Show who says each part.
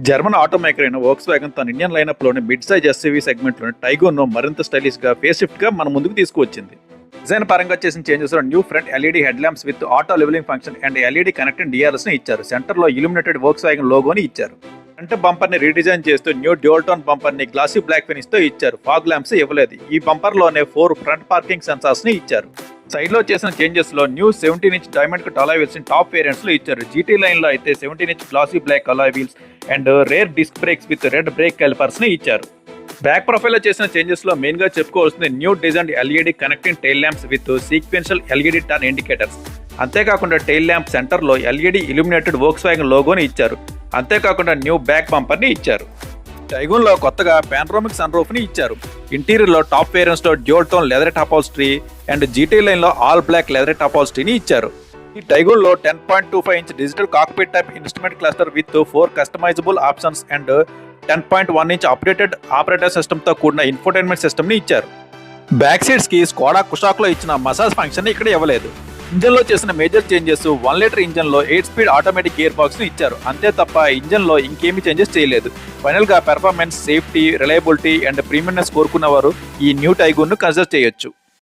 Speaker 1: German automaker అయిన Volkswagen తన Indian లైనప్‌లోని మిడ్ సైజ్ ఎస్యూవీ సెగ్మెంట్‌లోని టైగోన్‌ను మరింత స్టైలిష్‌గా, ఫేస్‌లిఫ్ట్‌గా మన ముందుకు తీసుకువచ్చింది. డిజైన్ పరంగా చేసిన చేంజెస్‌లో new front LED head lamps with auto levelling function and LED connecting డిఆర్ఎస్‌ని ఇచ్చారు. సెంటర్‌లో ఇల్యూమినేటెడ్ వోక్స్‌వ్యాగన్ లోగోని ఇచ్చారు. ఫ్రంట్ బంపర్‌ని రీడిజైన్ చేస్తూ న్యూ డ్యూయల్ టోన్ బంపర్‌ని గ్లాసీ బ్లాక్ ఫినిష్‌తో ఇచ్చారు. ఫాగ్ ల్యాంప్స్ ఇవ్వలేదు. ఈ బంపర్‌లోనే 4 ఫ్రంట్ పార్కింగ్ సెన్సార్స్‌ని ఇచ్చారు. సైడ్లో చేసిన చేంజెస్లో new 17-inch diamond cut alloy wheels top వేరియంట్స్లో ఇచ్చారు. జీటీ లైన్లో అయితే 17-inch glossy black alloy wheels and rear disc brakes with red brake క్యాలిపర్స్ని ఇచ్చారు. బ్యాక్ ప్రొఫైల్లో చేసిన చేంజెస్లో మెయిన్గా చెప్పుకోవాల్సింది new design LED connecting tail lamps with sequential LED turn indicators. అంతేకాకుండా టైల్ ల్యాంప్ సెంటర్లో ఎల్ఈడీ ఇల్యూమినేటెడ్ వోక్స్‌వ్యాగన్ లోగోని ఇచ్చారు. అంతేకాకుండా న్యూ బ్యాక్ బంపర్ని ఇచ్చారు. టైగూన్లో కొత్తగా పానోరామిక్ సన్ రూఫ్ని ఇచ్చారు. ఇంటీరియర్లో టాప్ వేరియంట్స్లో dual tone leather upholstery and GT లైన్లో ఆల్ బ్లాక్ లెదర్ టాపాల్స్ట్రీని ఇచ్చారు. ఈ టైగూన్లో 10.25-inch digital cockpit type instrument cluster with 4 customisable options and 10.1-inch updated operator సిస్టమ్తో కూడిన ఇన్ఫోటైన్మెంట్ సిస్టమ్ని ఇచ్చారు. బ్యాక్ సీట్స్కి స్కోడా కుషాక్లో ఇచ్చిన మసాజ్ ఫంక్షన్ ఇక్కడ ఇవ్వలేదు. ఇంజన్లో చేసిన మేజర్ చేంజెస్ 1 లీటర్ ఇంజన్లో 8 స్పీడ్ ఆటోమేటిక్ గేర్ బాక్స్ని ఇచ్చారు. అంతే తప్ప ఇంజన్లో ఇంకేమీ చేంజెస్ చేయలేదు. ఫైనల్గా performance, safety, reliability and premiumness కోరుకున్నవారు ఈ న్యూ టైగూన్ను కన్సిడర్ చేయొచ్చు.